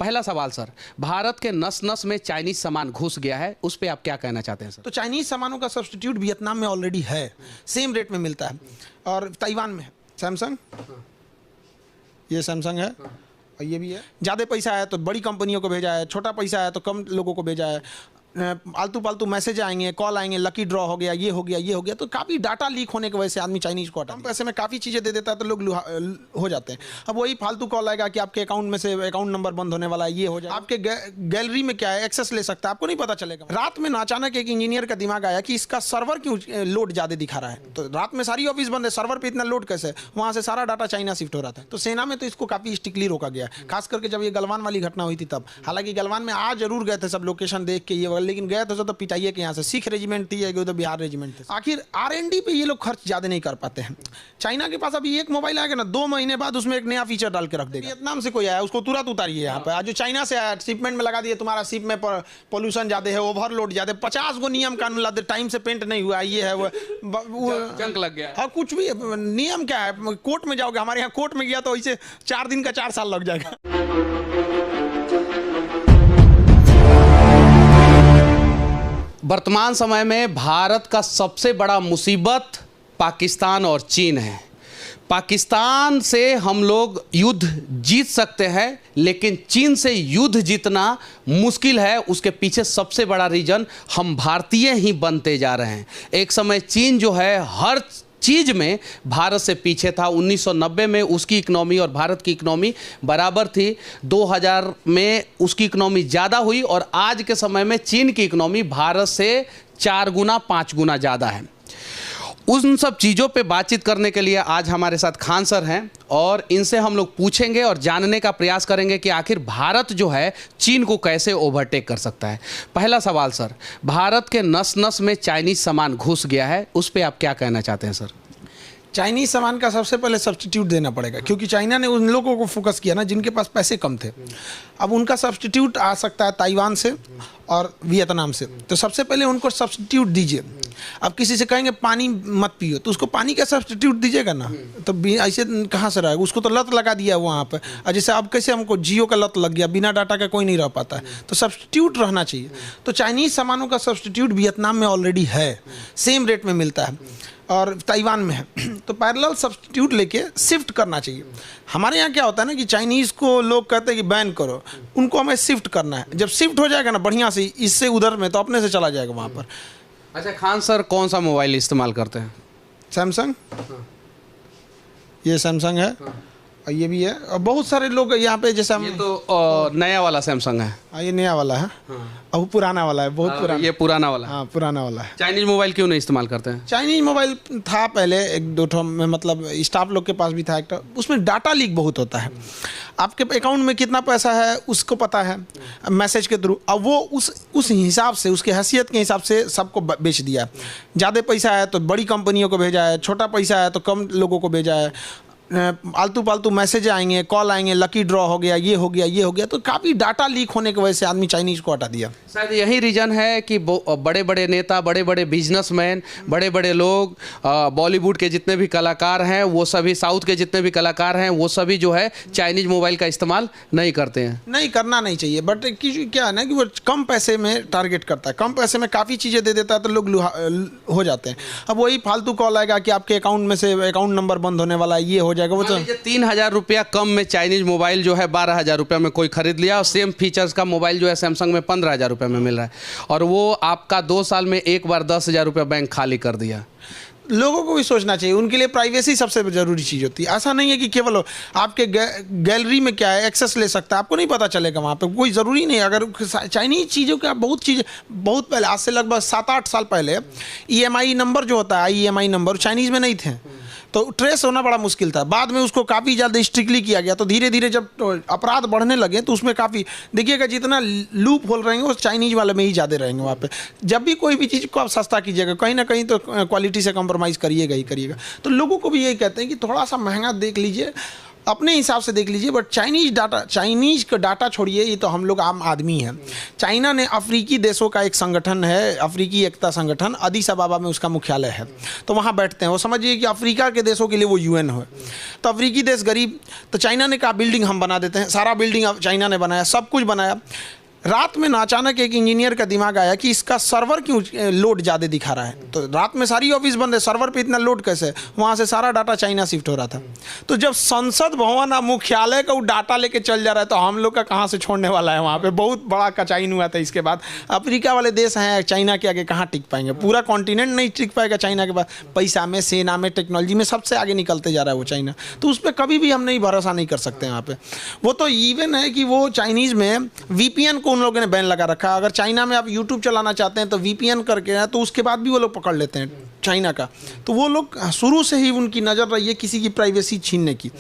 पहला सवाल सर, भारत के नस नस में चाइनीज सामान घुस गया है, उस पे आप क्या कहना चाहते हैं सर? तो चाइनीज सामानों का सब्स्टिट्यूट वियतनाम में ऑलरेडी है, सेम रेट में मिलता है, और ताइवान में है। सैमसंग, ये सैमसंग है, और ये भी है। ज़्यादा पैसा है तो बड़ी कंपनियों को भेजा है, छोटा पैसा है तो कम लोगों को भेजा है। आलतू पालतू मैसेज आएंगे, कॉल आएंगे, लकी ड्रॉ हो गया, ये हो गया, ये हो गया, तो काफ़ी डाटा लीक होने की वजह से आदमी चाइनीज को हटा, कम पैसे में काफ़ी चीज़ें दे देता है तो लोग हो जाते हैं। अब वही फालतू कॉल आएगा कि आपके अकाउंट में से अकाउंट नंबर बंद होने वाला है, ये हो जाए, आपके गैलरी में क्या है, एक्सेस ले सकता है, आपको नहीं पता चलेगा। रात में अचानक एक इंजीनियर का दिमाग आया कि इसका सर्वर क्यों लोड ज़्यादा दिखा रहा है, तो रात में सारी ऑफिस बंद है, सर्वर पर इतना लोड कैसे है, वहाँ से सारा डाटा चाइना शिफ्ट हो रहा था। तो सेना में तो इसको काफ़ी स्ट्रिक्टली रोका गया, खास करके जब ये गलवान वाली घटना हुई थी तब। हालांकि गलवान में आ जरूर गए थे सब लोकेशन देख के ये, लेकिन गए थे तो पिटाइए के यहाँ से सिख रेजिमेंट थी, उधर बिहार रेजिमेंट थे। आखिर R&D पे ये लोग खर्च ज़्यादा नहीं कर पाते हैं। चाइना के पास अभी एक मोबाइल आएगा ना, 2 महीने बाद उसमें एक नया फीचर डाल के रख देगा। वियतनाम से कोई आया उसको तुरंत उतारिए यहाँ पे, आज जो चाइना से आया शिपमेंट में लगा दिए, तुम्हारा शिप में पोल्यूशन ज़्यादा है, ओवरलोड ज़्यादा, 50 गो नियम कानून ला दे, टाइम से पेंट नहीं हुआ, ये है वो जंग लग गया। हाँ, कुछ भी नियम क्या है, कोर्ट में जाओगे, हमारे यहाँ कोर्ट में गया तो इसे 4 दिन का 4 साल लग जाएगा। वर्तमान समय में भारत का सबसे बड़ा मुसीबत पाकिस्तान और चीन है। पाकिस्तान से हम लोग युद्ध जीत सकते हैं, लेकिन चीन से युद्ध जीतना मुश्किल है। उसके पीछे सबसे बड़ा रीजन हम भारतीय ही बनते जा रहे हैं। एक समय चीन जो है हर चीज़ में भारत से पीछे था। 1990 में उसकी इकनॉमी और भारत की इकनॉमी बराबर थी। 2000 में उसकी इकनॉमी ज़्यादा हुई और आज के समय में चीन की इकनॉमी भारत से 4 गुना 5 गुना ज़्यादा है। उन सब चीज़ों पे बातचीत करने के लिए आज हमारे साथ खान सर हैं और इनसे हम लोग पूछेंगे और जानने का प्रयास करेंगे कि आखिर भारत जो है चीन को कैसे ओवरटेक कर सकता है। पहला सवाल सर, भारत के नस नस में चाइनीज सामान घुस गया है, उस पर आप क्या कहना चाहते हैं सर? चाइनीज सामान का सबसे पहले सब्स्टिट्यूट देना पड़ेगा, क्योंकि चाइना ने उन लोगों को फोकस किया ना जिनके पास पैसे कम थे। अब उनका सब्स्टिट्यूट आ सकता है ताइवान से और वियतनाम से, तो सबसे पहले उनको सब्स्टिट्यूट दीजिए। अब किसी से कहेंगे पानी मत पियो, तो उसको पानी का सब्स्टिट्यूट दीजिएगा ना, तो ऐसे कहाँ से रहेगा? उसको तो लत लगा दिया वहाँ पर। और जैसे अब कैसे हमको जियो का लत लग गया, बिना डाटा का कोई नहीं रह पाता है, तो सब्स्टिट्यूट रहना चाहिए। तो चाइनीज सामानों का सब्स्टिट्यूट वियतनाम में ऑलरेडी है, सेम रेट में मिलता है, और ताइवान में है। तो पैरेलल सब्स्टिट्यूट लेके शिफ्ट करना चाहिए। हमारे यहाँ क्या होता है ना कि चाइनीज़ को लोग कहते हैं कि बैन करो, उनको हमें शिफ्ट करना है। जब शिफ्ट हो जाएगा ना बढ़िया से इससे उधर में, तो अपने से चला जाएगा वहाँ पर। अच्छा खान सर, कौन सा मोबाइल इस्तेमाल करते हैं? सैमसंग, ये सैमसंग है, और ये भी है। और बहुत सारे लोग यहाँ पे, जैसे हम, ये तो नया वाला सैमसंग है। हाँ, ये नया वाला है, और वो पुराना वाला है, बहुत पुराना। ये पुराना वाला। हाँ, पुराना वाला है। चाइनीज मोबाइल क्यों नहीं इस्तेमाल करते हैं? चाइनीज मोबाइल था पहले 1-2 ठो में, मतलब स्टाफ लोग के पास भी था एक, उसमें डाटा लीक बहुत होता है। आपके अकाउंट में कितना पैसा है उसको पता है मैसेज के थ्रू। अब वो उस हिसाब से, उसके हैसियत के हिसाब से सबको बेच दिया। ज़्यादा पैसा है तो बड़ी कंपनियों को भेजा है, छोटा पैसा है तो कम लोगों को भेजा है। आलतू पालतू मैसेज आएंगे, कॉल आएंगे, लकी ड्रॉ हो गया, ये हो गया, ये हो गया, तो काफ़ी डाटा लीक होने की वजह से आदमी चाइनीज को हटा दिया। शायद यही रीज़न है कि बड़े बड़े नेता, बड़े बड़े बिजनेसमैन, बड़े बड़े लोग, बॉलीवुड के जितने भी कलाकार हैं वो सभी, साउथ के जितने भी कलाकार हैं वो सभी जो है चाइनीज मोबाइल का इस्तेमाल नहीं करते हैं। नहीं करना नहीं चाहिए, बट क्या है ना कि वो कम पैसे में टारगेट करता है, कम पैसे में काफ़ी चीज़ें दे देता है तो लोग हो जाते हैं। अब वही फालतू कॉल आएगा कि आपके अकाउंट में से अकाउंट नंबर बंद होने वाला है, ये हो जाएगा। वो तो 3000 रुपया कम में चाइनीज मोबाइल जो है 12,000 रुपये में कोई खरीद लिया, और सेम फीचर्स का मोबाइल जो है सैमसंग में 15,000 रुपये में मिल रहा है, और वो आपका 2 साल में एक बार 10,000 रुपया बैंक खाली कर दिया। लोगों को भी सोचना चाहिए, उनके लिए प्राइवेसी सबसे ज़रूरी चीज़ होती है। ऐसा नहीं है कि केवल आपके गैलरी में क्या है, एक्सेस ले सकता है, आपको नहीं पता चलेगा वहाँ पे, कोई ज़रूरी नहीं। अगर चाइनीज़ चीज़ों का बहुत पहले, आज से लगभग 7-8 साल पहले EMI नंबर जो होता है, IEMI नंबर चाइनीज़ में नहीं थे, तो ट्रेस होना बड़ा मुश्किल था। बाद में उसको काफ़ी ज़्यादा स्ट्रिक्टली किया गया, तो धीरे धीरे जब अपराध बढ़ने लगे तो उसमें काफ़ी, देखिएगा जितना लूप होल रहेंगे वो चाइनीज़ वाले में ही ज़्यादा रहेंगे वहाँ पे। जब भी कोई भी चीज़ को आप सस्ता कीजिएगा, कहीं ना कहीं तो क्वालिटी से कम्प्रोमाइज़ करिएगा ही करिएगा। तो लोगों को भी यही कहते हैं कि थोड़ा सा महंगा देख लीजिए, अपने हिसाब से देख लीजिए, बट चाइनीज का डाटा छोड़िए, ये तो हम लोग आम आदमी हैं। चाइना ने अफ्रीकी देशों का एक संगठन है, अफ्रीकी एकता संगठन, अदीस अबाबा में उसका मुख्यालय है, तो वहाँ बैठते हैं। वो समझिए कि अफ्रीका के देशों के लिए वो यूएन है। तो अफ्रीकी देश गरीब, तो चाइना ने कहा बिल्डिंग हम बना देते हैं, सारा बिल्डिंग चाइना ने बनाया, सब कुछ बनाया। रात में ना अचानक एक इंजीनियर का दिमाग आया कि इसका सर्वर क्यों लोड ज़्यादा दिखा रहा है। तो रात में सारी ऑफिस बंद है, सर्वर पे इतना लोड कैसे है? वहाँ से सारा डाटा चाइना शिफ्ट हो रहा था। तो जब संसद भवन और मुख्यालय का वो डाटा लेके चल जा रहा है, तो हम लोग का कहाँ से छोड़ने वाला है? वहाँ पे बहुत बड़ा कचाइन हुआ था। इसके बाद अफ्रीका वाले देश हैं, चाइना के आगे कहाँ टिक पाएंगे? पूरा कॉन्टिनेंट नहीं टिक पाएगा चाइना के बाद। पैसा में, सेना में, टेक्नोलॉजी में सबसे आगे निकलते जा रहा है वो चाइना। तो उस पर कभी भी हम नहीं भरोसा नहीं कर सकते वहाँ पे। वो तो इवन है कि वो चाइनीज़ में VPN को उन लोगों ने बैन लगा रखा है। अगर चाइना में आप यूट्यूब चलाना चाहते हैं तो VPN करके है, तो उसके बाद भी वो लोग पकड़ लेते हैं चाइना का। तो वो लोग शुरू से ही उनकी नज़र रही है किसी की प्राइवेसी छीनने की।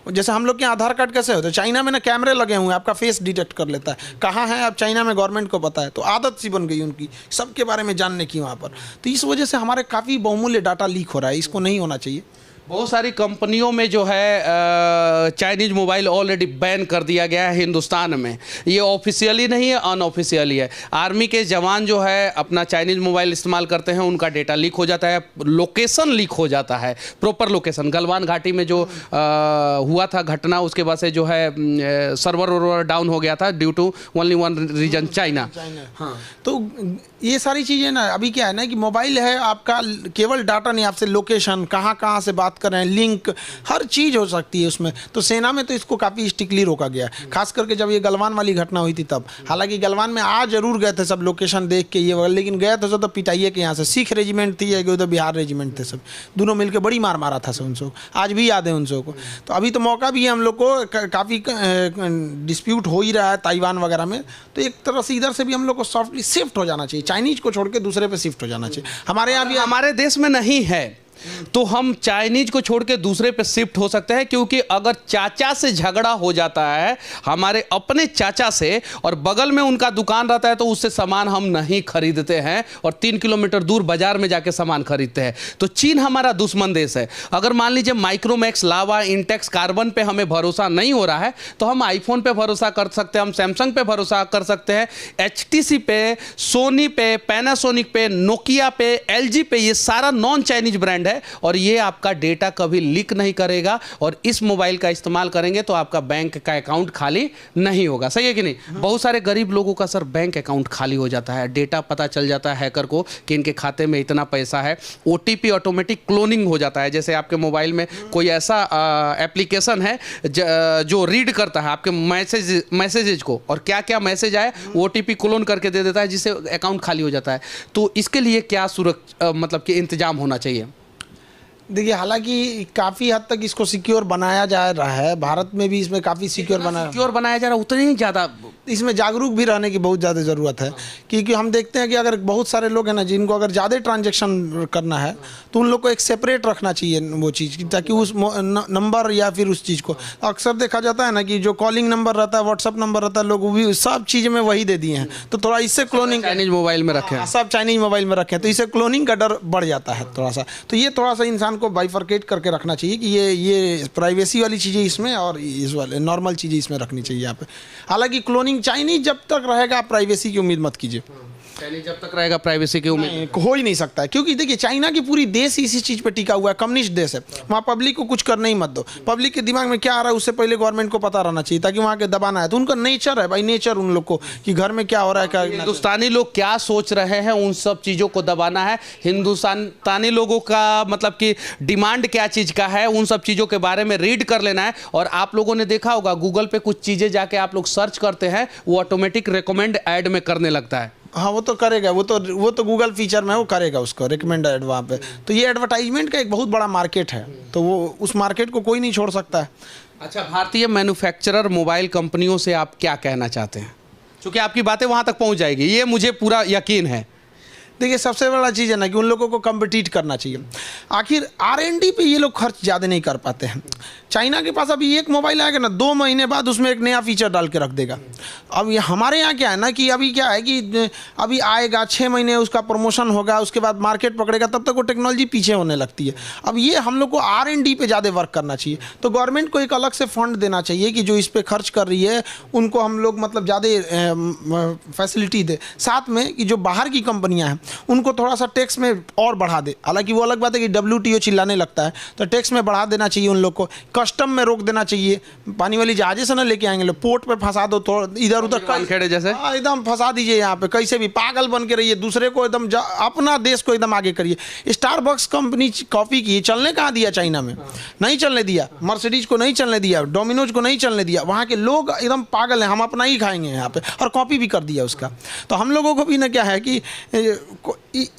जैसे हम लोग के आधार कार्ड कैसे होते हैं, चाइना में ना कैमरे लगे हुए हैं, आपका फेस डिटेक्ट कर लेता है कहाँ है आप। चाइना में गवर्नमेंट को पता है, तो आदत सी बन गई उनकी सबके बारे में जानने की वहाँ पर। तो इस वजह से हमारे काफ़ी बहुमूल्य डाटा लीक हो रहा है, इसको नहीं होना चाहिए। बहुत सारी कंपनियों में जो है चाइनीज मोबाइल ऑलरेडी बैन कर दिया गया है हिंदुस्तान में। ये ऑफिशियली नहीं है, अनऑफिशियली है। आर्मी के जवान जो है अपना चाइनीज मोबाइल इस्तेमाल करते हैं, उनका डेटा लीक हो जाता है, लोकेशन लीक हो जाता है, प्रॉपर लोकेशन। गलवान घाटी में जो हुआ था घटना, उसके बाद से जो है सर्वर डाउन हो गया था due to only one reason, China. हाँ, तो ये सारी चीज़ें ना, अभी क्या है ना कि मोबाइल है आपका, केवल डाटा नहीं, आपसे लोकेशन, कहाँ कहाँ से बात कर रहे हैं, लिंक, हर चीज़ हो सकती है उसमें। तो सेना में तो इसको काफ़ी स्ट्रिक्टली रोका गया है, खास करके जब ये गलवान वाली घटना हुई थी तब। हालांकि गलवान में आ जरूर गए थे सब लोकेशन देख के ये वगैरह, लेकिन गए थे तो पिटाइए के यहाँ से सिख रेजिमेंट थी या उधर बिहार रेजिमेंट थे, सब दोनों मिलकर बड़ी मार मारा था सब उनसे। आज भी याद है उनसे को। तो अभी तो मौका भी है हम लोग को, काफ़ी डिस्प्यूट हो ही रहा है ताइवान वगैरह में, तो एक तरह से इधर से भी हम लोग को सॉफ्टली शिफ्ट हो जाना चाहिए, चाइनीज को छोड़ के दूसरे पे शिफ्ट हो जाना चाहिए। हमारे यहाँ भी, हमारे देश में नहीं है तो हम चाइनीज को छोड़ के दूसरे पे शिफ्ट हो सकते हैं, क्योंकि अगर चाचा से झगड़ा हो जाता है, हमारे अपने चाचा से, और बगल में उनका दुकान रहता है, तो उससे सामान हम नहीं खरीदते हैं और 3 किलोमीटर दूर बाजार में जाके सामान खरीदते हैं। तो चीन हमारा दुश्मन देश है। अगर मान लीजिए माइक्रोमैक्स, लावा, इंटेक्स, कार्बन पे हमें भरोसा नहीं हो रहा है, तो हम आईफोन पे भरोसा कर सकते हैं, हम सैमसंग पे भरोसा कर सकते हैं, HTC पे, सोनी पे, पैनासोनिक पे, नोकिया पे, LG पे। ये सारा नॉन चाइनीज ब्रांड है और ये आपका डेटा कभी लीक नहीं करेगा, और इस मोबाइल का इस्तेमाल करेंगे तो आपका बैंक का अकाउंट खाली नहीं होगा। सही है कि नहीं? बहुत सारे गरीब लोगों का सर बैंक अकाउंट खाली हो जाता है, डेटा पता चल जाता है हैकर को कि इनके खाते में इतना पैसा है। OTP ऑटोमेटिक क्लोनिंग हो जाता है। जैसे आपके मोबाइल में कोई ऐसा एप्लीकेशन है जो रीड करता है आपके मैसेजेज को, और क्या क्या मैसेज आए OTP क्लोन करके दे देता है, जिससे अकाउंट खाली हो जाता है। तो इसके लिए क्या मतलब कि इंतजाम होना चाहिए? देखिए, हालांकि काफ़ी हद तक इसको सिक्योर बनाया जा रहा है, भारत में भी इसमें काफ़ी सिक्योर बनाया जा रहा है, उतनी ही ज़्यादा इसमें जागरूक भी रहने की बहुत ज़्यादा ज़रूरत है। क्योंकि हम देखते हैं कि अगर बहुत सारे लोग हैं ना, जिनको अगर ज़्यादा ट्रांजैक्शन करना है, तो उन लोग को एक सेपरेट रखना चाहिए वो चीज़, ताकि उस नंबर या फिर उस चीज़ को, अक्सर देखा जाता है ना कि जो कॉलिंग नंबर रहता है, व्हाट्सअप नंबर रहता है, लोग वो भी सब चीज़ में वही दे दिए हैं। तो थोड़ा इससे क्लोनिंग चाइनीज मोबाइल में रखे हैं, सब चाइनीज मोबाइल में रखे हैं, तो इससे क्लोनिंग का डर बढ़ जाता है थोड़ा सा। तो ये थोड़ा सा इंसान को बाइफरकेट करके रखना चाहिए कि ये प्राइवेसी वाली चीज़ें इसमें और इस वाले नॉर्मल चीज़ें इसमें रखनी चाहिए यहाँ पे। हालांकि क्लोनिंग चाइनीज जब तक रहेगा, प्राइवेसी की उम्मीद मत कीजिए। चाइनीज जब तक रहेगा प्राइवेसी की उम्मीद हो ही नहीं सकता है, क्योंकि देखिए चाइना की पूरी देश इसी चीज़ पे टिका हुआ है, कम्युनिस्ट देश है। वहाँ पब्लिक को कुछ करने ही मत दो। पब्लिक के दिमाग में क्या आ रहा है उससे पहले गवर्नमेंट को पता रहना चाहिए, ताकि वहाँ के दबाना है। तो उनका नेचर है भाई, नेचर उन लोग को कि घर में क्या हो रहा है, क्या हिंदुस्तानी लोग क्या सोच रहे हैं, उन सब चीज़ों को दबाना है। हिंदुस्तानी लोगों का मतलब कि डिमांड क्या चीज़ का है, उन सब चीज़ों के बारे में रीड कर लेना है। और आप लोगों ने देखा होगा गूगल पे कुछ चीज़ें जाके आप लोग सर्च करते हैं, वो ऑटोमेटिक रिकमेंड ऐड में करने लगता है। हाँ, वो तो करेगा, वो तो गूगल फीचर में वो करेगा उसको रिकमेंड ऐड वहाँ पे। तो ये एडवर्टाइजमेंट का एक बहुत बड़ा मार्केट है, तो वो उस मार्केट को कोई नहीं छोड़ सकता है। अच्छा, भारतीय मैन्युफैक्चरर मोबाइल कंपनियों से आप क्या कहना चाहते हैं? क्योंकि आपकी बातें वहाँ तक पहुँच जाएगी, ये मुझे पूरा यकीन है। देखिए सबसे बड़ा चीज़ है ना कि उन लोगों को कम्पिटिट करना चाहिए। आखिर R&D पे ये लोग खर्च ज़्यादा नहीं कर पाते हैं। चाइना के पास अभी एक मोबाइल आएगा ना, 2 महीने बाद उसमें एक नया फीचर डाल के रख देगा। अब ये हमारे यहाँ क्या है ना कि अभी क्या है कि अभी आएगा 6 महीने उसका प्रमोशन होगा, उसके बाद मार्केट पकड़ेगा, तब तक वो टेक्नोलॉजी पीछे होने लगती है। अब ये हम लोग को R&D पे ज़्यादा वर्क करना चाहिए। तो गवर्नमेंट को एक अलग से फंड देना चाहिए कि जो इस पे खर्च कर रही है उनको हम लोग मतलब ज़्यादा फैसिलिटी दे। साथ में कि जो बाहर की कंपनियां हैं उनको थोड़ा सा टैक्स में और बढ़ा दे। हालांकि वो अलग बात है कि WTO चिल्लाने लगता है, तो टैक्स में बढ़ा देना चाहिए उन लोग को। कस्टम में रोक देना चाहिए। पानी वाली जहाज़ें से ना लेके आएंगे लोग, पोर्ट पे फंसा दो, थोड़ा इधर उधर खेड़े जैसे एकदम फंसा दीजिए। यहाँ पे कैसे भी पागल बन के रहिए, दूसरे को एकदम अपना देश को एकदम आगे करिए। स्टारबक्स कंपनी कॉफ़ी की चलने कहाँ दिया? चाइना में नहीं चलने दिया, मर्सिडीज को नहीं चलने दिया, डोमिनोज को नहीं चलने दिया। वहाँ के लोग एकदम पागल हैं, हम अपना ही खाएंगे यहाँ पे, और कॉपी भी कर दिया उसका। तो हम लोगों को भी ना क्या है कि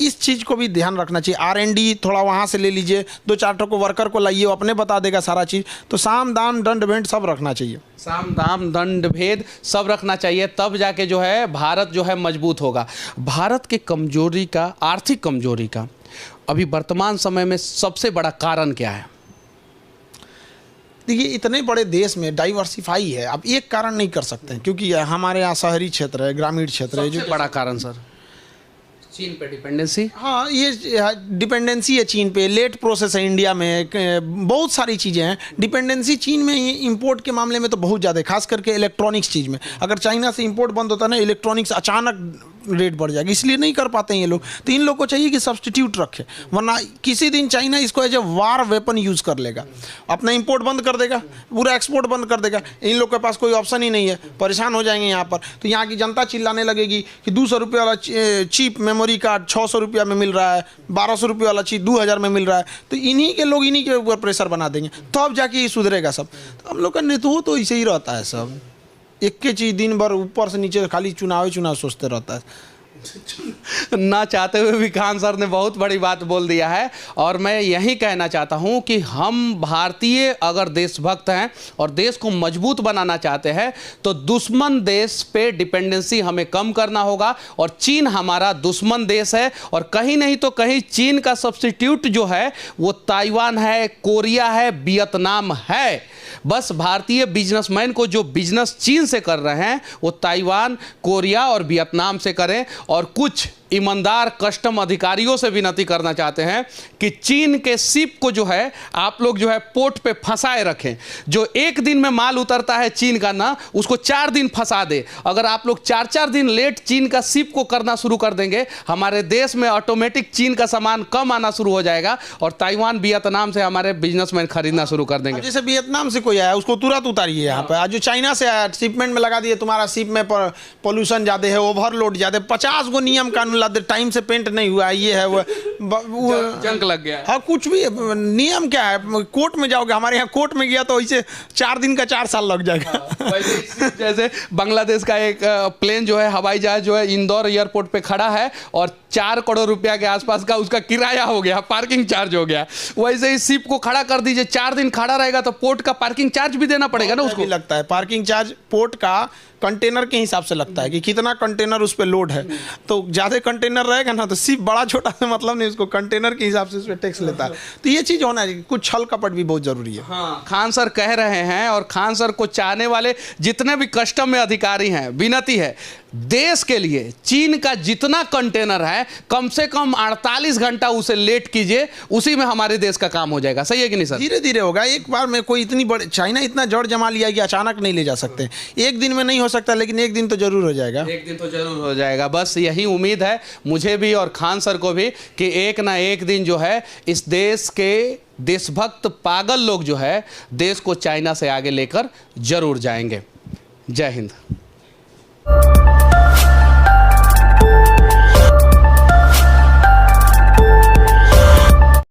इस चीज़ को भी ध्यान रखना चाहिए। R&D थोड़ा वहाँ से ले लीजिए, 2-4 को वर्कर को लाइए, वो अपने बता देगा सारा चीज़। तो साम दाम दंड भेद सब रखना चाहिए। साम दाम दंड भेद सब रखना चाहिए, तब जाके जो है भारत जो है मजबूत होगा। भारत के कमजोरी का, आर्थिक कमजोरी का अभी वर्तमान समय में सबसे बड़ा कारण क्या है? देखिए इतने बड़े देश में डाइवर्सिफाई है, आप एक कारण नहीं कर सकते हैं, क्योंकि हमारे यहाँ शहरी क्षेत्र है, ग्रामीण क्षेत्र है। जो बड़ा कारण सर चीन पे डिपेंडेंसी। हाँ, ये डिपेंडेंसी है चीन पे। लेट प्रोसेस है इंडिया में, बहुत सारी चीज़ें हैं। डिपेंडेंसी चीन में इंपोर्ट के मामले में तो बहुत ज़्यादा है, खास करके इलेक्ट्रॉनिक्स चीज़ में। अगर चाइना से इंपोर्ट बंद होता है ना, इलेक्ट्रॉनिक्स अचानक रेट बढ़ जाएगा, इसलिए नहीं कर पाते हैं ये लोग। तो इन लोग को चाहिए कि सब्सटीट्यूट रखे, वरना किसी दिन चाइना इसको as a war weapon use कर लेगा, अपना इंपोर्ट बंद कर देगा, पूरा एक्सपोर्ट बंद कर देगा। इन लोग के पास कोई ऑप्शन ही नहीं है, परेशान हो जाएंगे यहाँ पर। तो यहाँ की जनता चिल्लाने लगेगी कि 200 रुपये वाला चीप मेमोरी कार्ड 600 रुपया में मिल रहा है, 1200 रुपये वाला चीज़ 2000 में मिल रहा है। तो इन्हीं के लोग इन्हीं के ऊपर प्रेशर बना देंगे, तब जाके ये सुधरेगा सब। तो हम लोग का नेतृत्व तो ऐसे ही रहता है, सब एक के चीज़ दिन भर ऊपर से नीचे खाली चुनाव सोचते रहता है। ना चाहते हुए भी खान सर ने बहुत बड़ी बात बोल दिया है। और मैं यही कहना चाहता हूं कि हम भारतीय अगर देशभक्त हैं और देश को मजबूत बनाना चाहते हैं तो दुश्मन देश पे डिपेंडेंसी हमें कम करना होगा। और चीन हमारा दुश्मन देश है, और कहीं नहीं तो कहीं चीन का सब्स्टिट्यूट जो है वो ताइवान है, कोरिया है, वियतनाम है। बस भारतीय बिजनेसमैन को जो बिजनेस चीन से कर रहे हैं वो ताइवान, कोरिया और वियतनाम से करें। और कुछ ईमानदार कस्टम अधिकारियों से विनती करना चाहते हैं कि चीन के शिप को जो है आप लोग जो है पोर्ट पे फंसाए रखें। जो एक दिन में माल उतरता है चीन का ना, उसको 4 दिन फंसा दे। अगर आप लोग 4-4 दिन लेट चीन का शिप को करना शुरू कर देंगे, हमारे देश में ऑटोमेटिक चीन का सामान कम आना शुरू हो जाएगा और ताइवान, वियतनाम से हमारे बिजनेसमैन खरीदना शुरू कर देंगे। जैसे वियतनाम से कोई आया उसको तुरंत उतारिए यहाँ पे, जो चाइना से आया शिपमेंट में लगा दिए, तुम्हारा शिप में पोल्यूशन ज़्यादा है, ओवरलोड ज़्यादा, 50 गो नियम कानून ला दे, टाइम से पेंट नहीं हुआ, ये है वो जंक लग गया। हाँ, कुछ भी नियम क्या है, कोर्ट में जाओगे, हमारे यहाँ कोर्ट में गया तो इसे 4 दिन का 4 साल लग जाएगा। जैसे बांग्लादेश का एक प्लेन जो है, हवाई जहाज जो है इंदौर एयरपोर्ट पे खड़ा है और 4 करोड़ रुपया के आसपास का उसका किराया हो गया, पार्किंग चार्ज हो गया। वैसे ही शिप को खड़ा कर दीजिए, 4 दिन खड़ा रहेगा तो पोर्ट का पार्किंग चार्ज भी देना पड़ेगा ना उसको। लगता है पार्किंग चार्ज पोर्ट का कंटेनर के हिसाब से लगता है कि कितना कंटेनर उस पर लोड है। तो ज़्यादा कंटेनर रहेगा ना तो शिप बड़ा छोटा से मतलब नहीं, उसको कंटेनर के हिसाब से उस पर टैक्स लेता है। तो ये चीज़ होना चाहिए, कुछ छल कपट भी बहुत ज़रूरी है। हाँ, खान सर कह रहे हैं और खान सर को चाहने वाले जितने भी कस्टम में अधिकारी हैं, विनती है देश के लिए चीन का जितना कंटेनर है कम से कम 48 घंटा उसे लेट कीजिए, उसी में हमारे देश का काम हो जाएगा। सही है कि नहीं सर? धीरे धीरे होगा, एक बार में कोई इतनी बड़ी, चाइना इतना जड़ जमा लिया कि अचानक नहीं ले जा सकते। एक दिन में नहीं हो सकता, लेकिन एक दिन तो जरूर हो जाएगा। एक दिन तो जरूर हो जाएगा। बस यही उम्मीद है मुझे भी और खान सर को भी कि एक ना एक दिन जो है इस देश के देशभक्त पागल लोग जो है देश को चाइना से आगे लेकर जरूर जाएंगे। जय हिंद।